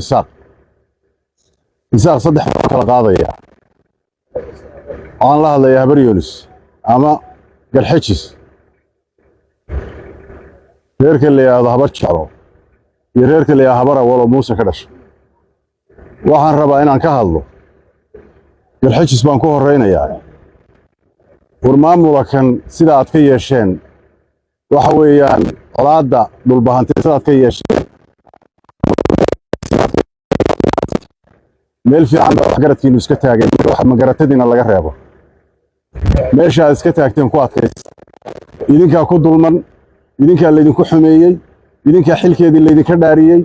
isaaq saddex kala qaadaya aan la hadlayaa habar yoonis ama galxajis reerka la yiraahdo habar jeclo iyo reerka la yiraahdo habar awalo muuse ka dhashay waxaan rabaa inaan ka hadlo galxajis baan ku horeynayaa maamulkan sida aad ka yeesheen waxa weeyaan colaada dhulbahantay sida aad ka yeesheen meel fiican baa garadkiinu iska taageen wax magaratadiina laga reebo meesha aad iska taagteen ku adkaysta idinka ku dulman idinka la idinku xumeeyay idinka xilkeedii la idinka dhaariyay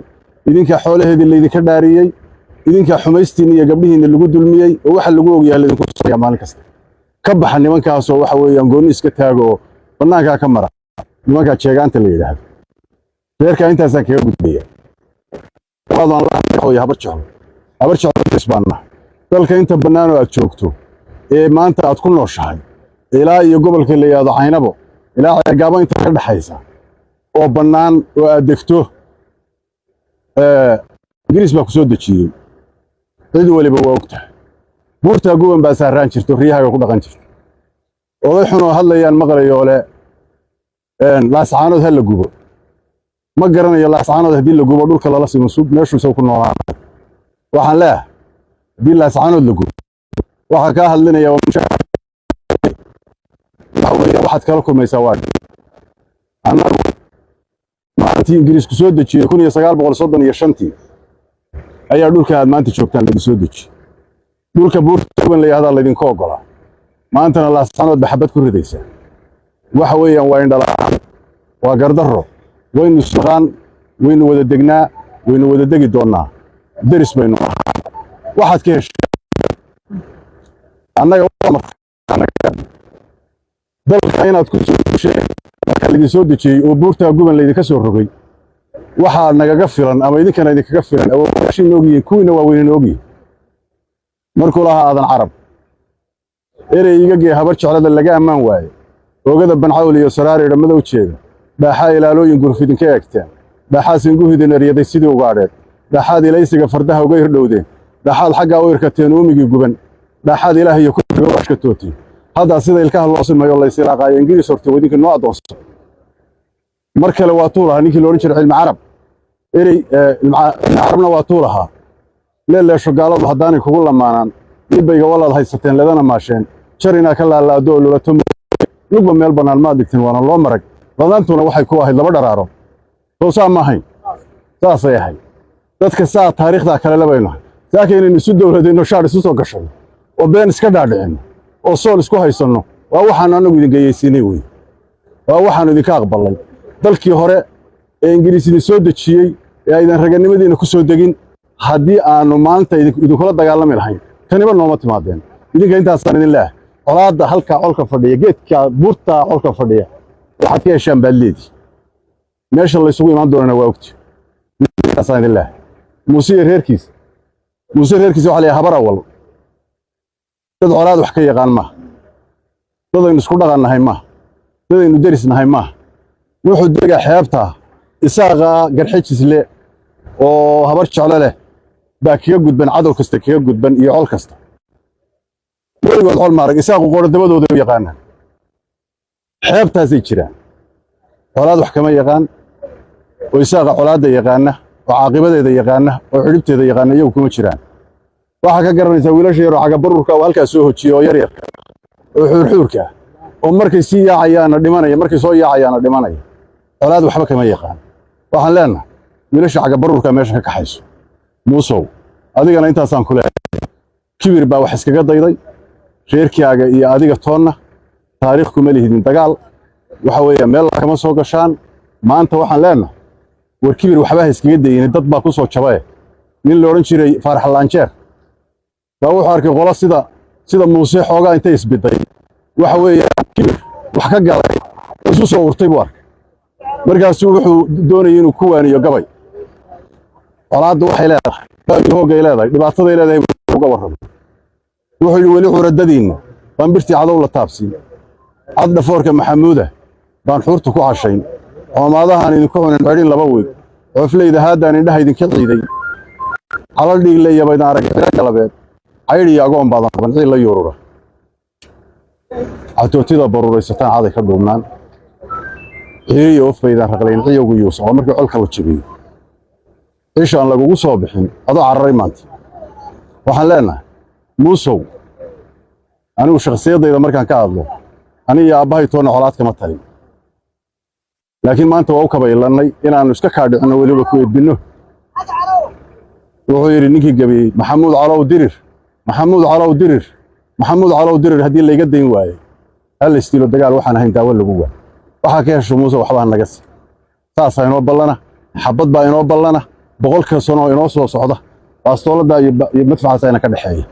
idinka xoolaheedii la idinka dhaariyay idinka xumaystiin iyo gabdhihiina lagu dulmiyay oo waxa lagu ogyahay la idinku soo maalin kasta ka baxa nimankaas oo waxa weeyaan gooni iska taago banaanka ka mara nimanka jeegaanta la yiraahdo reerka intaas aan kaga gudbaya wadan la xooyo habar jeclo isbaana dalka inta banaan oo aad joogto ee maanta aad ku nooshahay ilaa iyo gobolka la yiraahdo Caynabo ilaa gaabo inta ka dhaxaysa oo banaan oo aad degto Ingiriis baa ku soo dejiyay cid waliba waa ogtahay buurta guban baa saaraan jirto riyaha ku dhaqan jirto oday xun oo hadlayaan maqlayo le laascaanood hal la gubo ma garanayo laascaanood hadii la gubo dhulka lala simo sub meeshu soo ku noolaan waxaan leeyahay hadii laascaanood la gubo waxa ka hadlinaya waxaad kala kulmaysaa waa anagu maalintii Ingiriis ku soo dejiyay 1935 ayaa dhulka aad maanta joogtaan lagu soo dejiyay dhulka buurta guban la yiraahdo la idinka ogolaa maantana laascaanood baxbad ku ridaysa waxa weeyaan waa indhalaan waa gardaro waynu suqaan waynu wada degnaa waynu wada degi doonaa daris baynu waxaad ka heshay annaga dalka inaad ku soo dejiyay marka la idin soo dejiyay oo buurta guban la idinka soo rogay waxa nagaga filan ama idinkana idinkaga filan oo washii noogiyay kuwina waa weyn noogiyay markuu lahaa aadan carab ereyga gee habar jeclada laga amaan waaye oogada bancawl iyo saraari dhamada u jeeda baaxa ilaalooyin gurfidin ka eegteen baaxaasin guhidin eriyaday sidii ugaadheed baaxaad ilaysiga fardaha uga hirdhowdeen baaxaad xagga u irkateen uumigii guban baaxaad ilaahay ku washka tooti hadda sida ilkaha loo simayo la isilaaqay Ingiriis horta wadinka noo adoonso mar kale waa tuulaha ninkii loo oran jiray cilmi carab erey carabna waa tuulaha leeleesho gaaladu haddaanay kugu lamaanaan ibayga walaad haysateen ledana maasheen jarina ka laalaado lulato lugba meel banaan ma digtin waana loo marag badantuna waxay ku ahayd laba dharaaro toosaa ma ahayn saasay ahayd dadka saa taariikhda kale labaynahay laakiin in isu dawladeeno shaar isu soo gashay oo been iska dhaadhicin oo sool isku haysano waa waxaan anagu idin gayeysinay way waa waxaan idinka aqbalay dalkii hore ee Ingiriis idin soo dejiyay ee aydan raganimadiina ku soo degin haddii aanu maanta idinkula dagaalami lahayn taniba nooma timaadeen idinka intaasaan idin leeyahay colaada halka colka fadhiya geedka buurta colka fadhiya waxaad ka heshaan baadleedii meesha la isugu imaan doonana waa ogti intaasaan idin leeyahay muuse reerkiis waxa la yahay habar awal dad colaad wax ka yaqaan ma dadaynu isku dhaqannahay ma dadaynu derisnahay ma wuxuu degaa xeebta isaaqa garxajis le oo habar jeclo leh baa kaga gudban cadow kasta kaga gudban iyo col kasta weligood col maarag isaaqu qoordabadooda u yaqaanaan xeebtaasay jiraan colaad wax kama yaqaan oo isaaqa colaadda yaqaana oo caaqibadeeda yaqaana oo xidhibteeda yaqaana iyagu kuma jiraan waxa ka garanaysaa wiilasha yar oo caga barurka oo halkaas soo hojiyo oo yar oo xuurka oo markay sii yaacayaana dhimanaya markay soo yaacayaana dhimanaya colaad waxba kama yaqaan waxaan leenahay wiilasha caga barurka meesha ka kaxayso muusow adigana intaasaan ku leeyahay kibir baa wax iskaga dayday reerkaaga iyo adiga toonna taariikh kuma lihidin dagaal waxa weeye meel kama soo gashaan maanta waxaan leenahay war kibir waxba iskaga dayeen dad baa ku soo jabay nin la oran jiray Faarax Laanjeer baa wuxuu arkay qolo sida muuse xoogaa intay isbiday waxa weeye kibir wax ka galay isu soo urtay buu arkay markaas wuxuu doonayay inuu ku waaniyo gabay colaadu waxay leedahay hoogay leedahay dhibaataday leedahay uga warramo wuxuu weli curadadiina baan birtii cadow la taabsiin cad dhafoorka maxamuuda baan xuurta ku cashayn oo maadahan idinku cunin xidhin laba weeg oo fleeyda haadaan indhaha idinka ciiday على اللي يبين عرق قلبين عيري أقوم بعض بنعي لا يورورا عتوتيدا بروري ستان عادي كدومان عيري أوف إذا رقلين عيو يوس عمرك علك وتشبيه إيش أنا لقوا صابحين هذا عرّي مانت وحلنا موسو أنا وشخصية إذا مركان كاظلو أنا يا أباي تونا علات كما تري لكن ما أنت وأوكب إلاني إن أنا استكاد أنا ولي بكوي بينه وغير نيكي جبي محمود علاو درر محمود علاو درر هدي اللي قدين واي هل استيلو دقال وحنا هين تاول لجوا وحكي هالشموسة وحبان نجس ساسا ينوب بلنا حبض با ينوب بلنا بقول كسرنا ينوصل صعدة أصلا ده يبدفع سينا كده حي